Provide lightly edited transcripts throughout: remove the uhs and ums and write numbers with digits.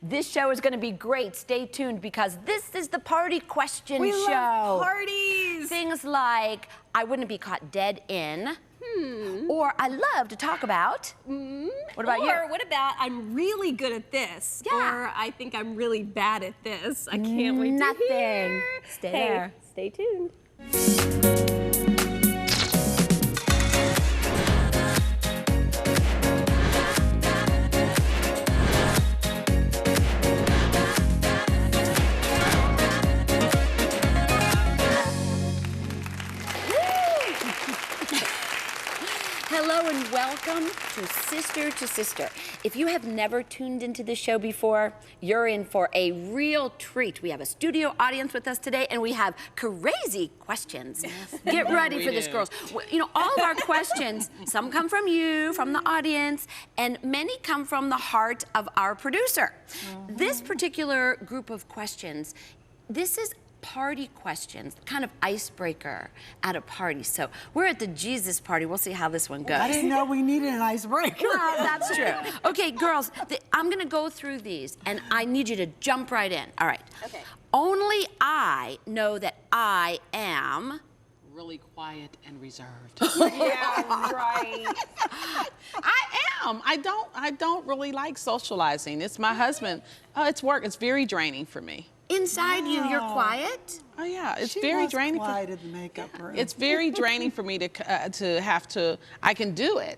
This show is going to be great. Stay tuned because this is the party question show. We love parties. Things like, I wouldn't be caught dead in. Or I love to talk about. What about you? Or what about I'm really good at this? Yeah. Or I think I'm really bad at this. I can't wait to hear. Stay there. Stay tuned. Hello and welcome to Sister to Sister. If you have never tuned into this show before, you're in for a real treat. We have a studio audience with us today and we have crazy questions. Get ready for this, girls. You know, all of our questions, some come from you, from the audience, and many come from the heart of our producer. This particular group of questions, this is party questions, kind of icebreaker at a party. So we're at the Jesus party. We'll see how this one goes. I didn't know we needed an icebreaker. Well, that's true. Okay, girls, I'm gonna go through these and I need you to jump right in. All right. Okay. Only I know that I am really quiet and reserved. Yeah, right. I am. I don't really like socializing. It's my husband. It's work. It's very draining for me. inside you. You're quiet. Oh yeah, it's She very was draining. quiet in the makeup room. It's very draining for me to have to. I can do it,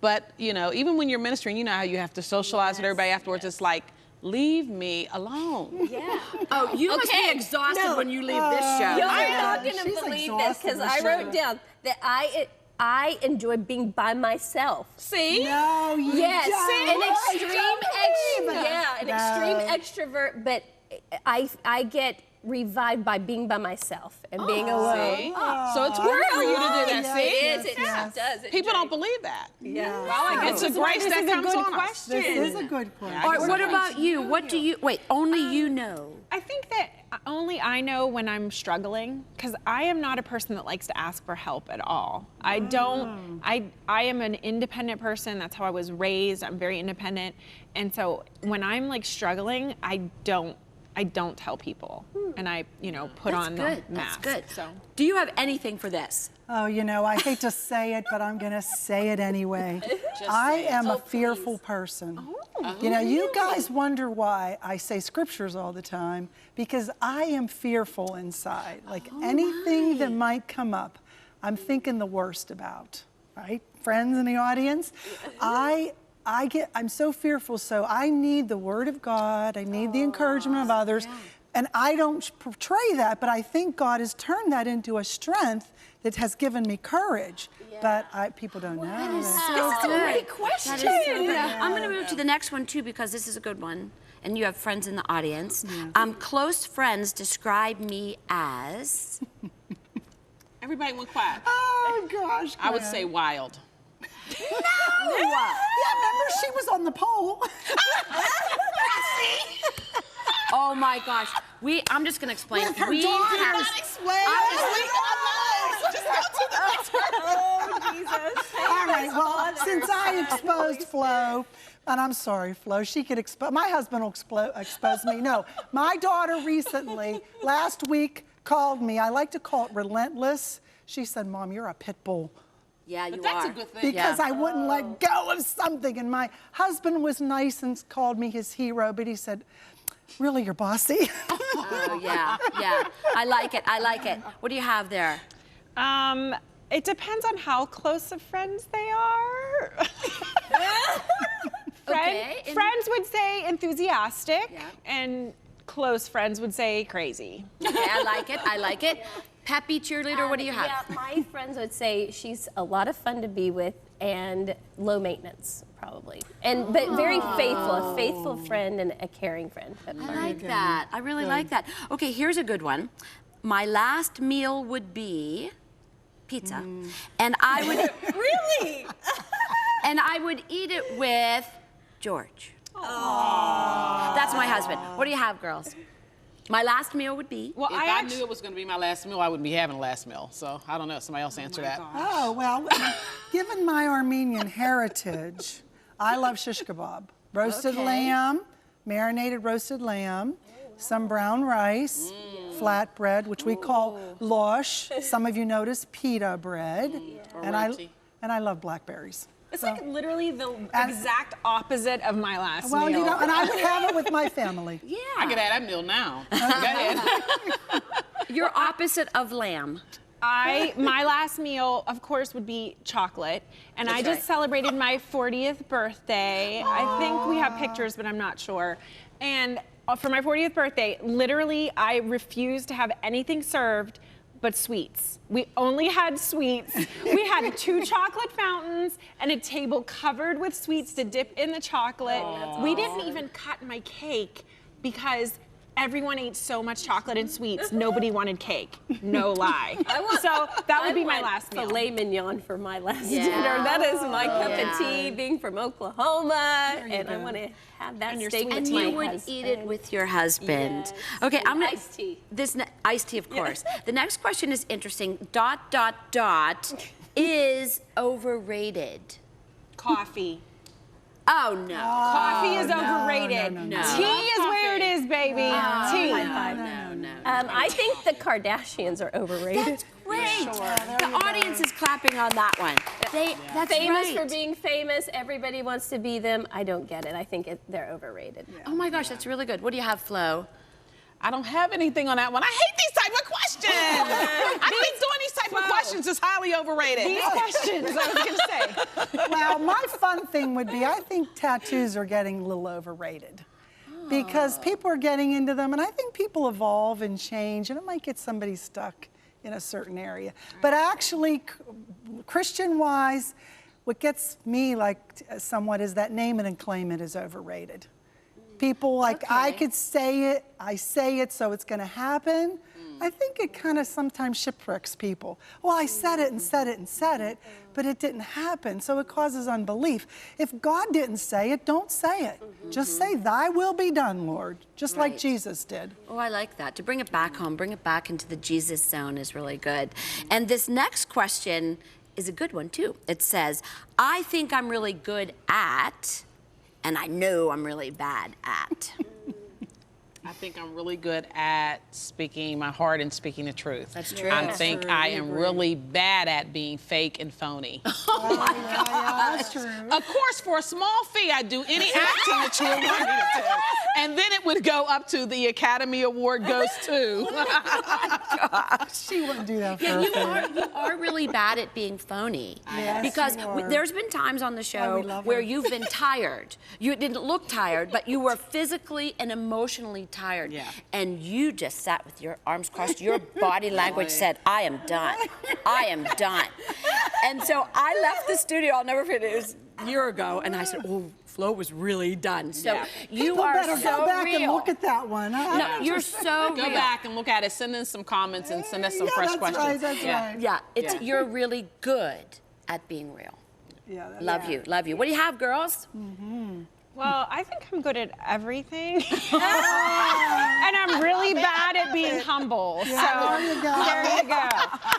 but you know, even when you're ministering, you know how you have to socialize with everybody afterwards. It's like, leave me alone. Yeah. Oh, you must be exhausted when you leave this show. You're Yeah, not going to she's believe this exhausted because with I the wrote show. down that I enjoy being by myself. See? No, you Yes, don't. an extreme extrovert, but I get revived by being by myself and being alone. See? So it's work for you to do that. yes, See? yes, It yes. does. People don't believe that. Yeah. It's a grace that comes on us. This is a good question. All right, what about you? What do you, wait, only you know. I think that only I know when I'm struggling, because I am not a person that likes to ask for help at all. I don't, I am an independent person. That's how I was raised. I'm very independent. And so when I'm like struggling, I don't tell people. And I, you know, put on the mask. That's good. So. Do you have anything for this? Oh, you know, I hate to say it, but I'm going to say it anyway. I am a fearful person. You know, you guys wonder why I say scriptures all the time, because I am fearful inside. Like anything that might come up, I'm thinking the worst about, right? Friends in the audience, I'm so fearful, so I need the Word of God. I need the encouragement of others. And I don't portray that, but I think God has turned that into a strength that has given me courage. But people don't know. So That's a great question. That is so good. I'm going to move to the next one too because this is a good one. And you have friends in the audience. Close friends describe me as. Everybody went quiet. Oh, gosh. I would Glenn. say wild. No! Yeah, remember she was on the poll. Oh my gosh. I'm just going to explain. With her We daughter. have. Not explain. Just go to the next one. Oh, Jesus. All right, well, since I exposed Flo, and I'm sorry, Flo, she could expose, my husband will expose me. No, my daughter recently, last week, called me. I like to call it relentless. She said, Mom, you're a pit bull. Yeah, you That's are. a good thing. Because I wouldn't let go of something. And my husband was nice and called me his hero, but he said, really, you're bossy? Oh, yeah, yeah. I like it. I like it. What do you have there? It depends on how close of friends they are. Okay. Friends would say enthusiastic, Yeah. and close friends would say crazy. Okay, I like it. I like it. Peppy cheerleader, what do you have? Yeah, my friends would say she's a lot of fun to be with and low maintenance, probably. But very faithful, a faithful friend and a caring friend. I like that. I really like that. Okay, here's a good one. My last meal would be pizza. And I would Really? and I would eat it with George. That's my husband. What do you have, girls? My last meal would be. Well, If I knew it was going to be my last meal, I wouldn't be having a last meal. So I don't know. Somebody else answer that. Oh, well, given my Armenian heritage, I love shish kebab. Roasted lamb, marinated roasted lamb, some brown rice, flatbread, which we call losh. Some of you notice pita bread. And I love blackberries. It's like literally the exact opposite of my last Well, meal. you know, and I would have it with my family. Yeah. I could have that meal now. Go ahead. You're opposite of lamb. My last meal, of course, would be chocolate. And I just celebrated my 40th birthday. I think we have pictures, but I'm not sure. And for my 40th birthday, literally, I refused to have anything served but sweets. We only had sweets. We had 2 chocolate fountains and a table covered with sweets to dip in the chocolate. We didn't even cut my cake because everyone ate so much chocolate and sweets, nobody wanted cake. No lie. So that would be my last meal. Filet mignon for my last dinner. That is my cup of tea, being from Oklahoma, and I want to have that steak with And my you would husband. eat it with your husband. Yes. Okay, And I'm gonna iced tea. Iced tea, of course. The next question is interesting. ... is overrated. Coffee. Oh no. Coffee is overrated. no. Tea is where it is, baby. Tea. No. I think the Kardashians are overrated. That's great. The audience is clapping on that one. That's Famous right. for being famous. Everybody wants to be them. I don't get it. I think they're overrated. Oh my gosh, that's really good. What do you have, Flo? I don't have anything on that one. I hate these type of questions. I think doing these type of questions is highly overrated. These questions, I was going to say. Well, my fun thing would be, I think tattoos are getting a little overrated. Because people are getting into them, and I think people evolve and change, and it might get somebody stuck in a certain area. But actually, Christian-wise, what gets me somewhat is that name it and claim it is overrated. People I could say it, I say it, so it's going to happen. I think it kind of sometimes shipwrecks people. Well, I said it and said it and said it, but it didn't happen, so it causes unbelief. If God didn't say it, don't say it. Just say, thy will be done, Lord, just like Jesus did. Oh, I like that. To bring it back home, bring it back into the Jesus zone is really good. And this next question is a good one, too. It says, I think I'm really good at, and I know I'm really bad at. I think I'm really good at speaking my heart and speaking the truth. That's true. I think I am really bad at being fake and phony. Oh my God. Yeah, that's true. Of course, for a small fee, I'd do any acting that you would want me to do. And then it would go up to the Academy Award goes to. She wouldn't do that for Yeah, a you fee. are really bad at being phony. Yes, because you are. there's been times on the we show love where her. you've been tired. You didn't look tired, but you were physically and emotionally tired. Yeah. And you just sat with your arms crossed. Your body language said, I am done. I am done. And so I left the studio, I'll never forget, it was a year ago, and I said, oh, Flo was really done. So you People are better so go back real. and look at that one. No, you're so Go real. back and look at it. Send in some comments and send us some Yeah, fresh that's questions. right, that's right. Yeah, it's, Yeah. you're really good at being real. Yeah, that's Love you, love you. What do you have, girls? Well, I think I'm good at everything. And I'm really bad at being humble. So there you go. there you go.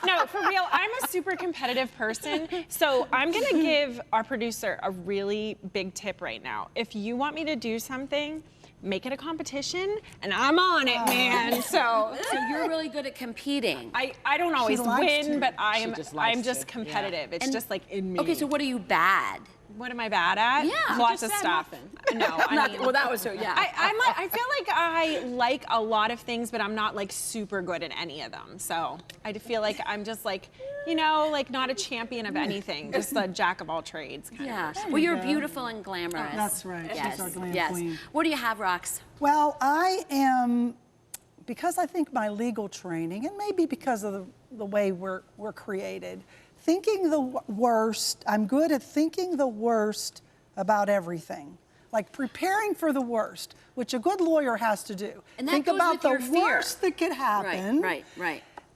No, for real, I'm a super competitive person. So I'm going to give our producer a really big tip right now. If you want me to do something, make it a competition, and I'm on it, man. So you're really good at competing. I don't always likes win, to. but She just likes I'm just to, competitive. It's And- just like in me. Okay, so what are you bad? What am I bad at? Yeah. Lots You of just said stuff. No, I mean, well, that was so, yeah. I feel like I like a lot of things, but I'm not like super good at any of them. So I feel like I'm just like, you know, like not a champion of anything, just a jack of all trades. Kind Yeah. There Well, you you're go. beautiful and glamorous. That's right. Yes. She's our glam yes. queen. What do you have, Rox? Well, I am, because I think my legal training, and maybe because of the way we're created, thinking the worst, I'm good at thinking the worst about everything. Like preparing for the worst, which a good lawyer has to do. And that Think goes about with the your fear. worst that could happen. Right.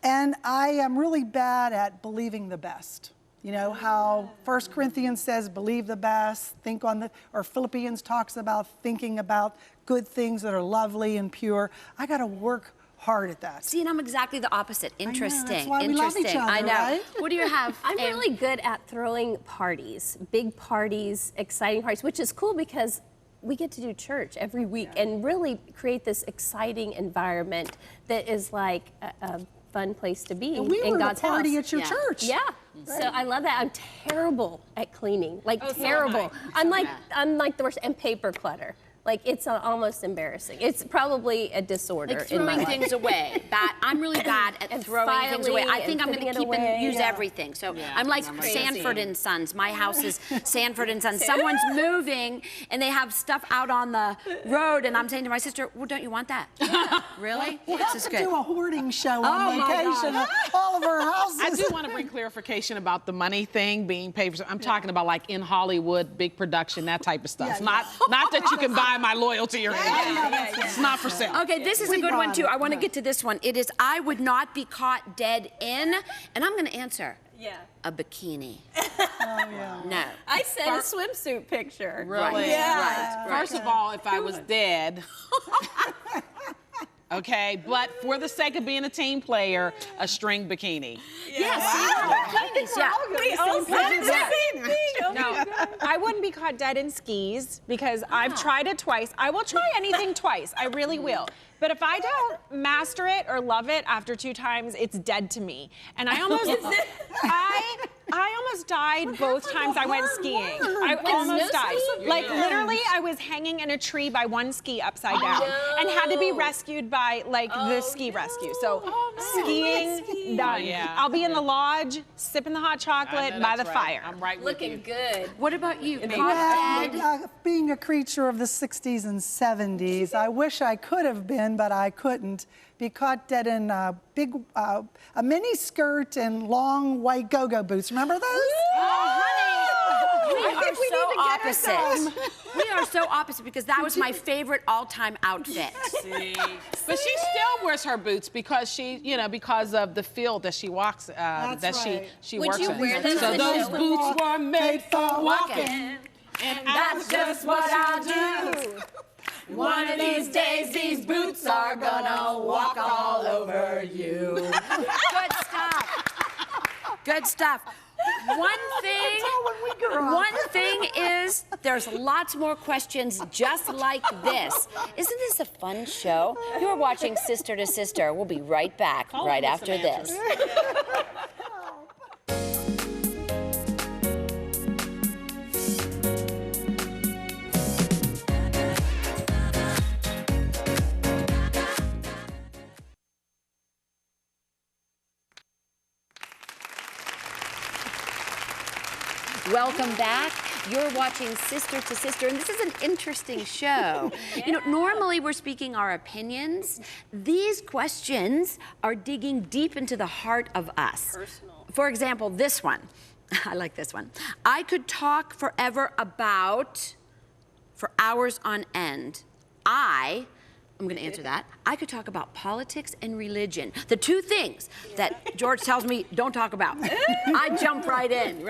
And I am really bad at believing the best. You know how 1 Corinthians says, believe the best, think on the, or Philippians talks about thinking about good things that are lovely and pure. I got to work hard at that. See, and I'm exactly the opposite. Interesting. that's why we love Interesting. each other, I know. right? What do you have? I'm Em? really good at throwing parties, big parties, exciting parties, which is cool because we get to do church every week and really create this exciting environment that is like a fun place to be And we in were God's the party house. at your church. Yeah. So I love that. I'm terrible at cleaning, like so am terrible. I. I'm like the worst, and paper clutter. Like it's almost embarrassing. It's probably a disorder Like in my throwing life. things away. I'm really bad at And throwing things away. I filing think I'm and going to putting keep it and away. use everything. So I'm like crazy. Sanford and Sons. My house is Sanford and Sons. Someone's moving and they have stuff out on the road, and I'm saying to my sister, "Well, don't you want that?" Really? We'll This have is to good. do a hoarding show Oh, on my vacation at all of our houses. I do want to bring clarification about the money thing being paid for. I'm talking about like in Hollywood, big production, that type of stuff. Yeah, Not that you can buy my loyalty or anything. It's not for sale. Okay, this is a good one too. I want to get to this one. It is I would not be caught dead in, and I'm going to answer. Yeah. A bikini. Oh, yeah. No. I said a swimsuit picture. Really? Yeah. Right. First of all, if I was dead, okay, but for the sake of being a team player, a string bikini. Yes. Bikinis. Yeah. No, I wouldn't be caught dead in skis because I've tried it twice. I will try anything twice. I really will. But if I don't master it or love it after 2 times, it's dead to me. And I almost, I almost died both times I went skiing. I almost snow died. skiing? Like literally, I was hanging in a tree by one ski upside down and had to be rescued by like the ski rescue. So skiing, done. Yeah. I'll be in the lodge, sipping the hot chocolate I know by that's the right. fire. I'm right with you. Looking good. What about you? Yeah, Caught dead? being a creature of the 60s and 70s, I wish I could have been, but I couldn't. Be caught dead in a mini skirt and long white go-go boots. Remember those? Oh, honey. We I are think we so need to get ourselves- opposite. We are so opposite because that was my favorite all-time outfit. But she still wears her boots because because of the field that she walks, that right. she Would works you in. wear them So to those show? boots were made for walking. And that's just what I'll do. One of these days, these boots are gonna walk all over you. Good stuff. Good stuff. One thing is, there's lots more questions just like this. Isn't this a fun show? You're watching Sister to Sister. We'll be right back right after this. Welcome back. You're watching Sister to Sister, and this is an interesting show. You know, normally we're speaking our opinions. These questions are digging deep into the heart of us. Personal. For example, this one. I like this one. I could talk forever about, for hours on end. I'm going to answer that. I could talk about politics and religion. The two things that George tells me don't talk about. I jump right in,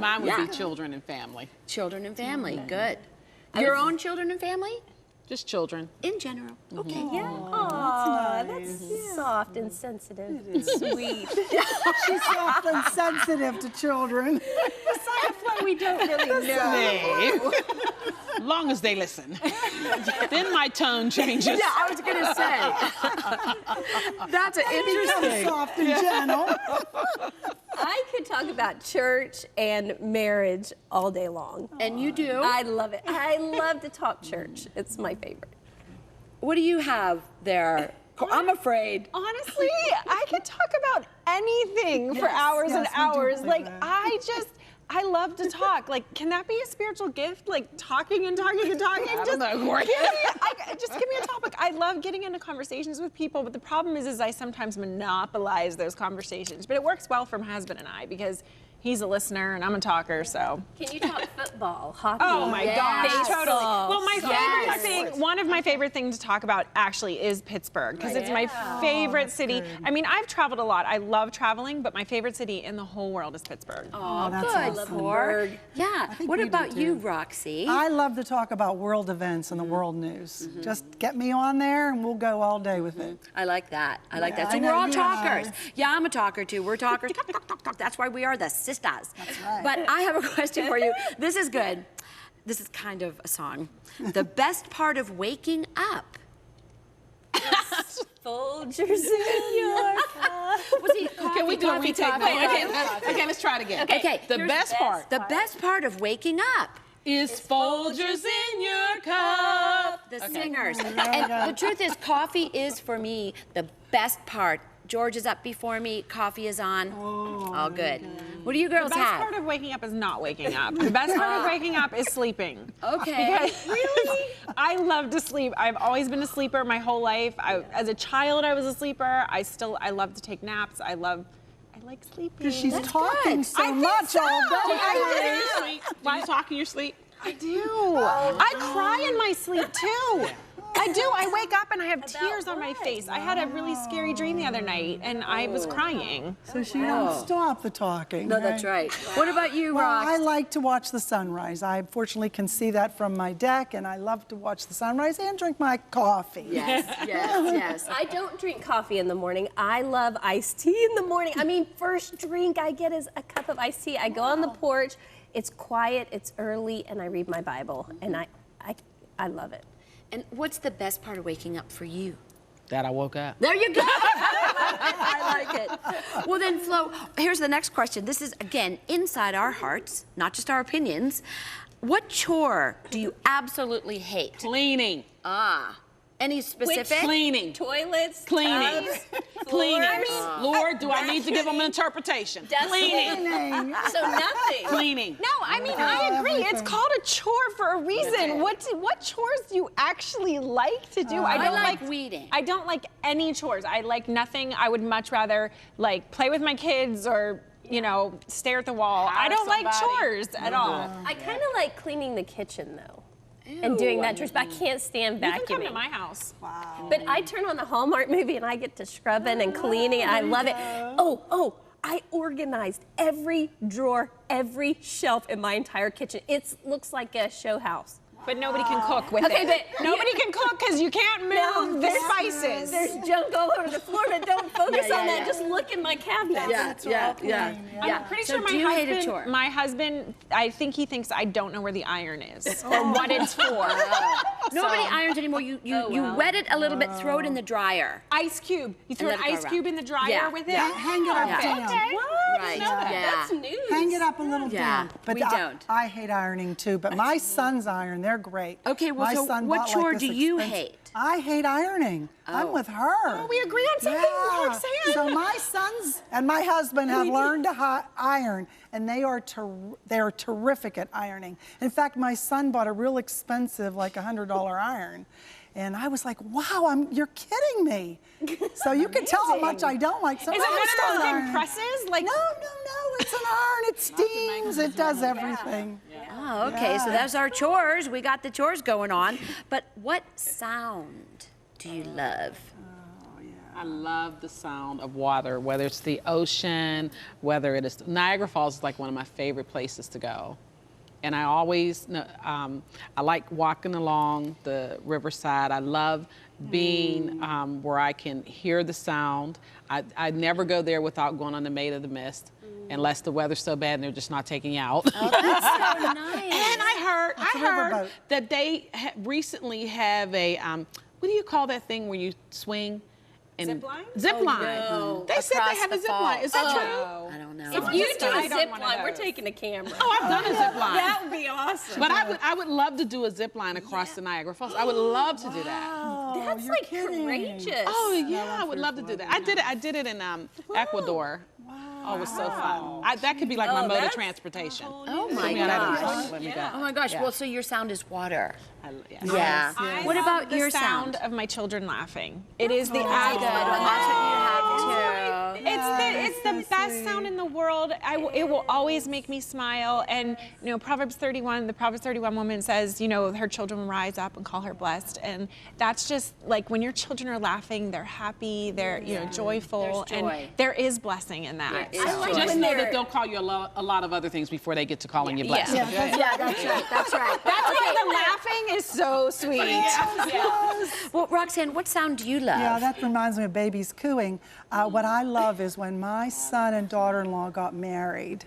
Mine would be children and family. Children and family, good. Your own children and family? Just children. In general. Okay. Yeah. Aw, that's soft and sensitive. Sweet. She's soft and sensitive to children. That's why we don't really know. Long as they listen. Then my tone changes. Yeah, I was going to say. That's an interesting. Soft and gentle. I could talk about church and marriage all day long. And you do? I love it. I love to talk church. It's my favorite. What do you have there? I'm afraid. Honestly, I could talk about anything for hours and yes, we do hours. believe Like, that. I love to talk. Like, can that be a spiritual gift? Like, talking and talking and talking? I don't know, Corri. Just give me a topic. I love getting into conversations with people, but the problem is I sometimes monopolize those conversations. But it works well for my husband and I because he's a listener and I'm a talker, so. Can you talk football, hockey? Oh my gosh, baseball, totally. Well, my Yes. favorite thing, one of my favorite things to talk about actually is Pittsburgh because it's my favorite city. I mean, I've traveled a lot. I love traveling, but my favorite city in the whole world is Pittsburgh. Oh, that's good, awesome. Cor. Yeah. think What we do, about you, too. Roxy? I love to talk about world events and the world news. Just get me on there and we'll go all day with it. I like that. I like that. I So we're know all you talkers. are. Yeah, I'm a talker too. We're talkers. Talk, talk, talk, talk. That's why we are the sisters. That's right. But I have a question for you. This is good. This is kind of a song. The best part of waking up. Folgers in your cup. Was he coffee, Can we do a coffee, retake? coffee, Okay, let's try it again. Okay, The best part The best part of waking up. is Folgers in your cup. The singers. And the truth is, coffee is, for me, the best part. George is up before me, coffee is on. All good. What do you girls The best have? part of waking up is not waking up. The best part of waking up is sleeping. Okay. Because really? I love to sleep. I've always been a sleeper my whole life. As a child, I was a sleeper. I love to take naps. I like sleeping. Because she's That's talking good. so I think much so. all Do you day. talk in your sleep? I do. I cry in my sleep too. I do. I wake up and I have tears on my face. I had a really scary dream the other night and I was crying. So she don't stop the talking. No, that's right. What about you, Well, Rox? I like to watch the sunrise. I fortunately can see that from my deck, and I love to watch the sunrise and drink my coffee. Yes, yes. I don't drink coffee in the morning. I love iced tea in the morning. I mean, first drink I get is a cup of iced tea. I go on the porch, it's quiet, it's early, and I read my Bible, and I love it. And what's the best part of waking up for you? That I woke up. There you go. I like it. Well then, Flo, here's the next question. This is, again, inside our hearts, not just our opinions. What chore do you absolutely hate? Cleaning. Any specific? Cleaning. Toilets, Cleaning. tubs, Cleaning. floors. Lord, do I need to give them an interpretation? Cleaning. So nothing. Cleaning. No, I mean, I agree. It's called a chore for a reason. What chores do you actually like to do? I like weeding. I don't like any chores. I like nothing. I would much rather like play with my kids or, you know, stare at the wall. I don't like chores at all. I kind of like cleaning the kitchen though. And doing that chores, but I can't stand You can come vacuuming. to my house. But I turn on the Hallmark movie and I get to scrubbing and cleaning. I love it. Oh, I organized every drawer, every shelf in my entire kitchen. It looks like a show house. But nobody can cook with Okay, it. but Nobody can cook because you can't move the spices. There's junk all over the floor, but don't focus on that. Just look in my cabinet. Yeah. I'm pretty So sure do you hate a chore? my husband, I think he thinks I don't know where the iron is or what it's for. Nobody irons anymore. You wet it a little bit, throw it in the dryer. Ice cube. You throw And an let it go ice around. cube in the dryer Yeah. with it? Yeah, hang it up down. Okay. Right. That's news. Hang it up a little Yeah, down. But we don't. I hate ironing too, but my sons iron. They're great. Okay, well, My so son what bought, chore this do you expensive- hate? I hate ironing. I'm with her. Oh, we agree on something, Roxanne. So my sons and my husband have learned to iron, and they are terrific at ironing. In fact, my son bought a real expensive, like $100 iron. And I was like, wow, you're kidding me. So you can tell how much I don't like. So Is it I one of started those big ironing. presses? Like No, it's an iron. It steams. It does everything. Oh, okay. So that's our chores. We got the chores going on. But what sound do you love? I love the sound of water, whether it's the ocean, whether it is Niagara Falls is like one of my favorite places to go. And I always, I like walking along the riverside. I love being where I can hear the sound. I never go there without going on the Maid of the Mist, unless the weather's so bad and they're just not taking you out. Oh, that's so nice. And I heard riverboat. that they recently have a, what do you call that thing where you swing? Zip line? Zip line. no. They said Across they have the a zip line. Is that falls. true? I don't know. If you do I a don't zip want line, we're those. taking a camera. Oh, I've done a zip line. That would be awesome. But I would love to do a zip line across the Niagara Falls. I would love to do that. Oh, That's you're like kidding. courageous. Oh yeah, I would love to do that. I did it in Ecuador. Oh, it was so fun. That could be like my mode of that's transportation. Oh my Put me on that gosh. bus, let me go. Oh my gosh. Yeah. Well, so your sound is water. Yeah. Yeah. I What love about the your sound sound? of my children laughing? It is the That's a good one. That's what you have too. It's the best sound in the world. It will always make me smile. And you know, Proverbs 31, the Proverbs 31 woman says, you know, her children will rise up and call her blessed. And that's just like when your children are laughing, they're happy, they're joyful, There's joy. and there is blessing in that. There is So- joy. Just know that they'll call you a lot of other things before they get to calling you blessed. Yeah. Yeah, that's right. That's right. That's why the laughing is so sweet. Well, Roxanne, what sound do you love? Yeah, that reminds me of babies cooing. What I love is when my son and daughter-in-law got married,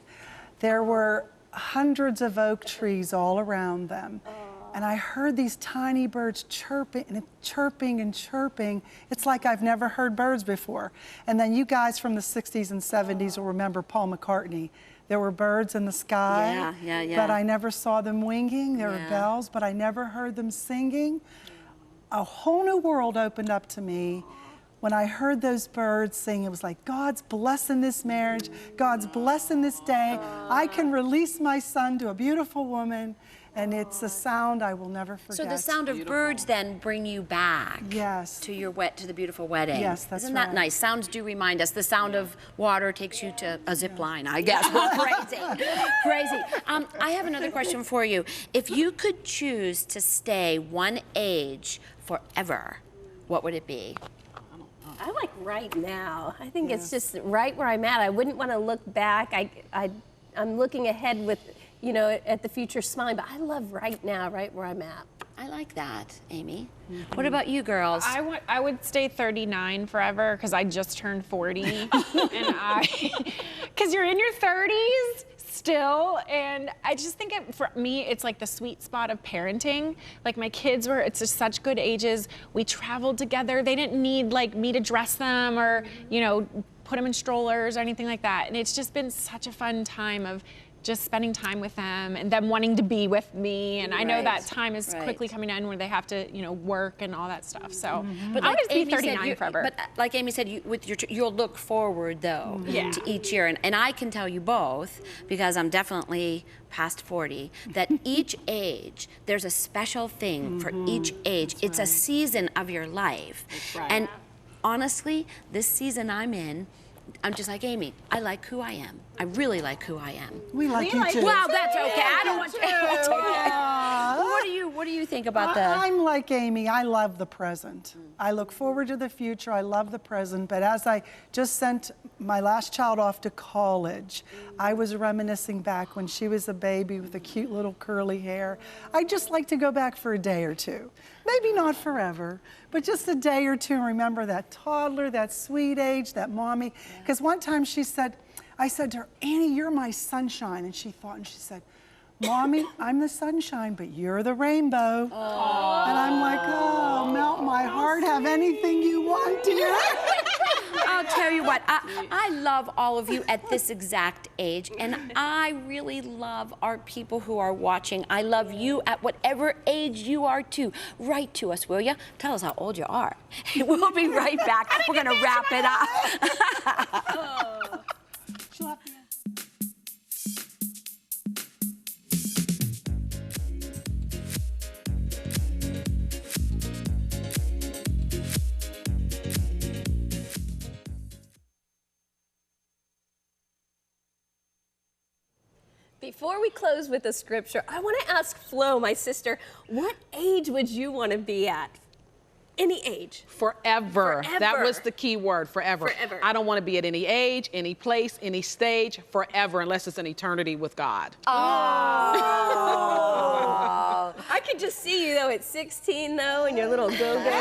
there were hundreds of oak trees all around them. And I heard these tiny birds chirping and chirping and chirping. It's like I've never heard birds before. And then you guys from the 60s and 70s will remember Paul McCartney. There were birds in the sky, but I never saw them winging. There were bells, but I never heard them singing. A whole new world opened up to me when I heard those birds sing. It was like, God's blessing this marriage. God's blessing this day. I can release my son to a beautiful woman. And it's a sound I will never forget. So the sound of birds then bring you back to your to the beautiful wedding. Yes, that's Isn't that nice? Sounds do remind us. The sound of water takes you to a zip line, I guess. Crazy, crazy. I have another question for you. If you could choose to stay one age forever, what would it be? I like right now. I think it's just right where I'm at. I wouldn't want to look back. I'm looking ahead with, you know, at the future smiling, but I love right now, right where I'm at. I like that, Amy. What about you girls? I would stay 39 forever because I just turned 40. And because you're in your 30s still, and I just think for me, it's like the sweet spot of parenting. Like my kids it's just such good ages. We traveled together. They didn't need like me to dress them or, you know, put them in strollers or anything like that. And it's just been such a fun time of just spending time with them and them wanting to be with me. And I know that time is quickly coming in where they have to, you know, work and all that stuff. So but I like would just be 39 forever. But like Amy said, you'll look forward though to each year. And I can tell you both, because I'm definitely past 40, that each age, there's a special thing for each age. It's a season of your life. And honestly, this season I'm in, I'm just like Amy. I like who I am. I really like who I am. We like you too. Well, that's okay. I don't want to. That's okay. What do you think about that? I'm like Amy. I love the present. I look forward to the future. I love the present. But as I just sent my last child off to college, I was reminiscing back when she was a baby with a cute little curly hair. I'd just like to go back for a day or two. Maybe not forever, but just a day or two and remember that toddler, that sweet age, that mommy. Because one time I said to her, Annie, you're my sunshine. And she thought, and she said, Mommy, I'm the sunshine, but you're the rainbow. Aww. And I'm like, oh, melt my heart, have anything you want, dear. I'll tell you what, I love all of you at this exact age, and I really love our people who are watching. I love you at whatever age you are too. Write to us, will you? Tell us how old you are. We'll be right back. We're gonna wrap it up. Before we close with the scripture, I want to ask Flo, my sister, what age would you want to be at? Any age. Forever. That was the key word, forever. Forever. I don't want to be at any age, any place, any stage, forever, unless it's an eternity with God. Oh. I could just see you, though, at 16, though, in your little go-go.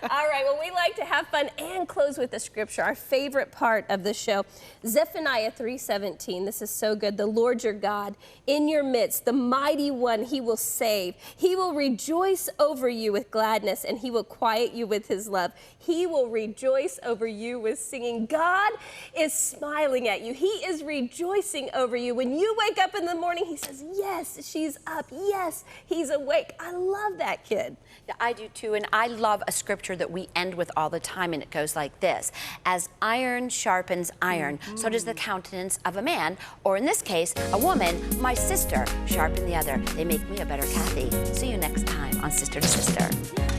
All right, well, we like to have fun and close with the scripture, our favorite part of the show. Zephaniah 3:17, this is so good. The Lord your God, in your midst, the mighty one, he will save. He will rejoice over you with gladness, and he will quiet you with his love. He will rejoice over you with singing. God is smiling at you. He is rejoicing over you. When you wake up in the morning, he says, yes, she's up. Yes, he's awake. I love that kid. Yeah, I do too, and I love a scripture that we end with all the time, and it goes like this: as iron sharpens iron, so does the countenance of a man, or in this case, a woman, my sister, sharpen the other. They make me a better Kathy. See you next time on Sister to Sister.